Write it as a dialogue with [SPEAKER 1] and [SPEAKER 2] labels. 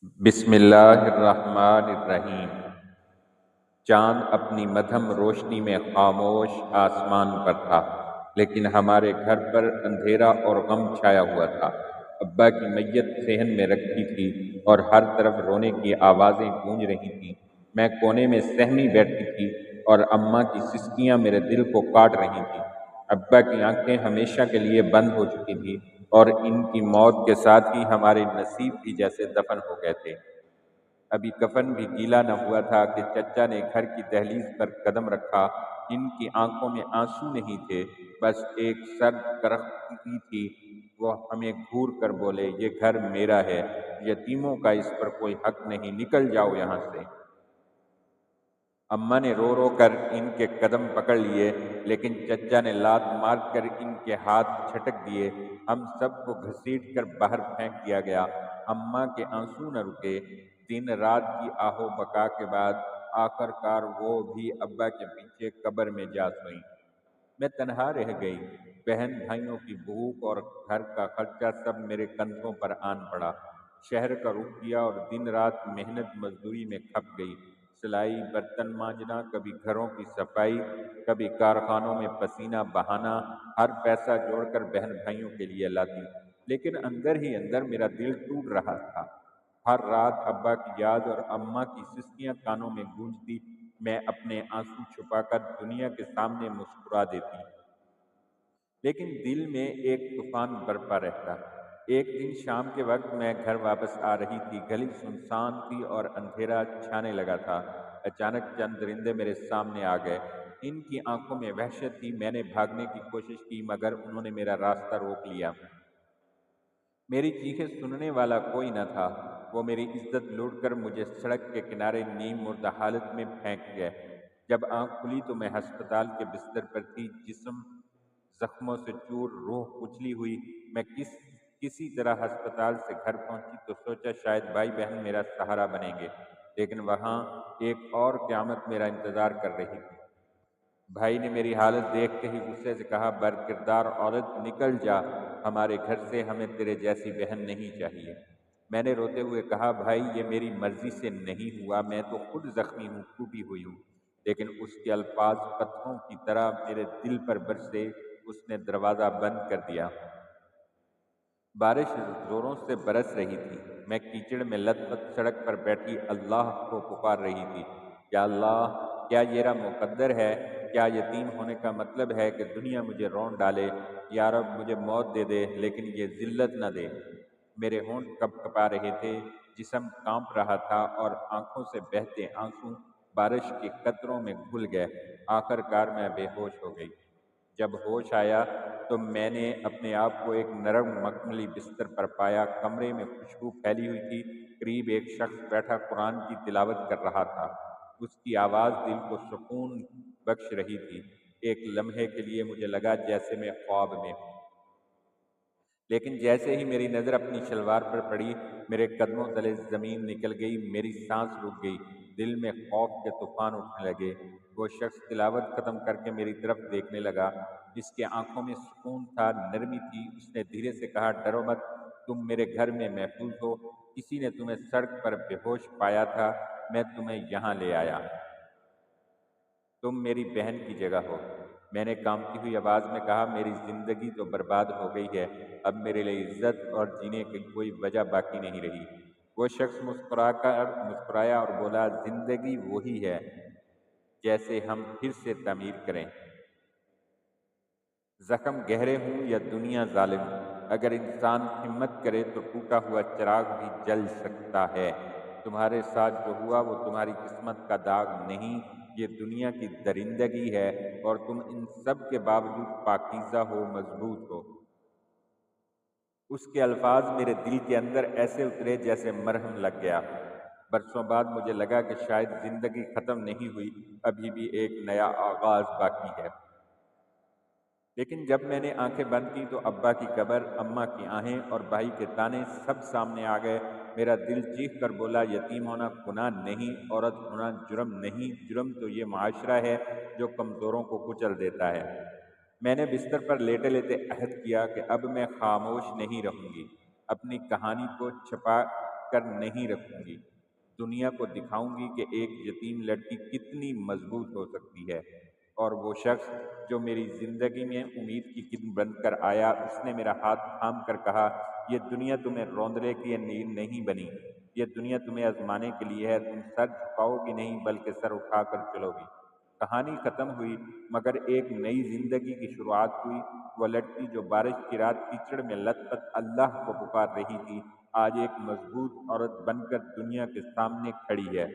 [SPEAKER 1] بسم اللہ الرحمن الرحیم۔ چاند اپنی مدھم روشنی میں خاموش آسمان پر تھا، لیکن ہمارے گھر پر اندھیرا اور غم چھایا ہوا تھا۔ ابا کی میت صحن میں رکھی تھی اور ہر طرف رونے کی آوازیں گونج رہی تھیں۔ میں کونے میں سہمی بیٹھی تھی اور اماں کی سسکیاں میرے دل کو کاٹ رہی تھیں۔ ابا کی آنکھیں ہمیشہ کے لیے بند ہو چکی تھیں اور ان کی موت کے ساتھ ہی ہمارے نصیب بھی جیسے دفن ہو گئے تھے۔ ابھی کفن بھی گیلا نہ ہوا تھا کہ چچا نے گھر کی دہلیز پر قدم رکھا۔ ان کی آنکھوں میں آنسو نہیں تھے، بس ایک سرد کرختی تھی۔ وہ ہمیں گھور کر بولے، یہ گھر میرا ہے، یتیموں کا اس پر کوئی حق نہیں، نکل جاؤ یہاں سے۔ اماں نے رو رو کر ان کے قدم پکڑ لیے، لیکن چچا نے لات مار کر ان کے ہاتھ جھٹک دیے۔ ہم سب کو گھسیٹ کر باہر پھینک دیا گیا۔ اماں کے آنسو نہ رکے۔ دن رات کی آہو بکا کے بعد آخر کار وہ بھی ابا کے پیچھے قبر میں جا سوئیں۔ میں تنہا رہ گئی۔ بہن بھائیوں کی بھوک اور گھر کا خرچہ سب میرے کندھوں پر آن پڑا۔ شہر کا رخ کیا اور دن رات محنت مزدوری میں کھپ گئی۔ سلائی، برتن مانجنا، کبھی گھروں کی صفائی، کبھی کارخانوں میں پسینہ بہانا، ہر پیسہ جوڑ کر بہن بھائیوں کے لیے لاتی، لیکن اندر ہی اندر میرا دل ٹوٹ رہا تھا۔ ہر رات ابا کی یاد اور اماں کی سسکیاں کانوں میں گونجتی۔ میں اپنے آنسو چھپا کر دنیا کے سامنے مسکرا دیتی، لیکن دل میں ایک طوفان برپا رہتا۔ ایک دن شام کے وقت میں گھر واپس آ رہی تھی۔ گلی سنسان تھی اور اندھیرا چھانے لگا تھا۔ اچانک چند درندے میرے سامنے آ گئے۔ ان کی آنکھوں میں وحشت تھی۔ میں نے بھاگنے کی کوشش کی، مگر انہوں نے میرا راستہ روک لیا۔ میری چیخیں سننے والا کوئی نہ تھا۔ وہ میری عزت لوٹ کر مجھے سڑک کے کنارے نیم مردہ حالت میں پھینک گئے۔ جب آنکھ کھلی تو میں ہسپتال کے بستر پر تھی، جسم زخموں سے چور، روح کچلی ہوئی۔ میں کسی طرح ہسپتال سے گھر پہنچی تو سوچا شاید بھائی بہن میرا سہارا بنیں گے، لیکن وہاں ایک اور قیامت میرا انتظار کر رہی تھی۔ بھائی نے میری حالت دیکھتے ہی غصے سے کہا، برکردار عورت، نکل جا ہمارے گھر سے، ہمیں تیرے جیسی بہن نہیں چاہیے۔ میں نے روتے ہوئے کہا، بھائی یہ میری مرضی سے نہیں ہوا، میں تو خود زخمی ہوں، ٹوٹی ہوئی ہوں۔ لیکن اس کے الفاظ پتھروں کی طرح میرے دل پر برسے۔ اس نے دروازہ بند کر دیا۔ بارش زوروں سے برس رہی تھی۔ میں کیچڑ میں لت پت سڑک پر بیٹھی اللہ کو پکار رہی تھی، یا اللہ، کیا یہ میرا مقدر ہے؟ کیا یتیم ہونے کا مطلب ہے کہ دنیا مجھے رون ڈالے؟ یا رب مجھے موت دے دے، لیکن یہ ذلت نہ دے۔ میرے ہونٹ کپ کپا رہے تھے، جسم کانپ رہا تھا اور آنکھوں سے بہتے آنسو بارش کے قطروں میں گھل گئے۔ آخر کار میں بے ہوش ہو گئی۔ جب ہوش آیا تو میں نے اپنے آپ کو ایک نرم مخملی بستر پر پایا۔ کمرے میں خوشبو پھیلی ہوئی تھی۔ قریب ایک شخص بیٹھا قرآن کی تلاوت کر رہا تھا۔ اس کی آواز دل کو سکون بخش رہی تھی۔ ایک لمحے کے لیے مجھے لگا جیسے میں خواب میں ہوں، لیکن جیسے ہی میری نظر اپنی شلوار پر پڑی، میرے قدموں تلے زمین نکل گئی، میری سانس رک گئی، دل میں خوف کے طوفان اٹھنے لگے۔ وہ شخص تلاوت ختم کر کے میری طرف دیکھنے لگا۔ اس کے آنکھوں میں سکون تھا، نرمی تھی۔ اس نے دھیرے سے کہا، ڈرو مت، تم میرے گھر میں محفوظ ہو۔ کسی نے تمہیں سڑک پر بے ہوش پایا تھا، میں تمہیں یہاں لے آیا۔ تم میری بہن کی جگہ ہو۔ میں نے کانپتی ہوئی آواز میں کہا، میری زندگی تو برباد ہو گئی ہے، اب میرے لیے عزت اور جینے کی کوئی وجہ باقی نہیں رہی۔ وہ شخص مسکرایا اور بولا، زندگی وہی ہے جیسے ہم پھر سے تعمیر کریں۔ زخم گہرے ہوں یا دنیا ظالم، اگر انسان ہمت کرے تو ٹوٹا ہوا چراغ بھی جل سکتا ہے۔ تمہارے ساتھ جو ہوا وہ تمہاری قسمت کا داغ نہیں، یہ دنیا کی درندگی ہے، اور تم ان سب کے باوجود پاکیزہ ہو، مضبوط ہو۔ اس کے الفاظ میرے دل کے اندر ایسے اترے جیسے مرہم لگ گیا۔ برسوں بعد مجھے لگا کہ شاید زندگی ختم نہیں ہوئی، ابھی بھی ایک نیا آغاز باقی ہے۔ لیکن جب میں نے آنکھیں بند کی تو ابا کی قبر، اماں کی آہیں اور بھائی کے تانے سب سامنے آ گئے۔ میرا دل چیخ کر بولا، یتیم ہونا گناہ نہیں، عورت ہونا جرم نہیں، جرم تو یہ معاشرہ ہے جو کمزوروں کو کچل دیتا ہے۔ میں نے بستر پر لیٹے لیٹے عہد کیا کہ اب میں خاموش نہیں رہوں گی۔ اپنی کہانی کو کر نہیں رکھوں گی۔ دنیا کو دکھاؤں گی کہ ایک یتیم لڑکی کتنی مضبوط ہو سکتی ہے۔ اور وہ شخص جو میری زندگی میں امید کی کرن بن کر آیا، اس نے میرا ہاتھ تھام کر کہا، یہ دنیا تمہیں روندنے کے لیے نہیں بنی، یہ دنیا تمہیں آزمانے کے لیے ہے، تم سر جھکاؤ گی نہیں بلکہ سر اٹھا کر چلو گی۔ کہانی ختم ہوئی مگر ایک نئی زندگی کی شروعات ہوئی۔ وہ لڑکی جو بارش کی رات کیچڑ میں لت پت اللہ کو پکار رہی تھی، آج ایک مضبوط عورت بن کر دنیا کے سامنے کھڑی ہے۔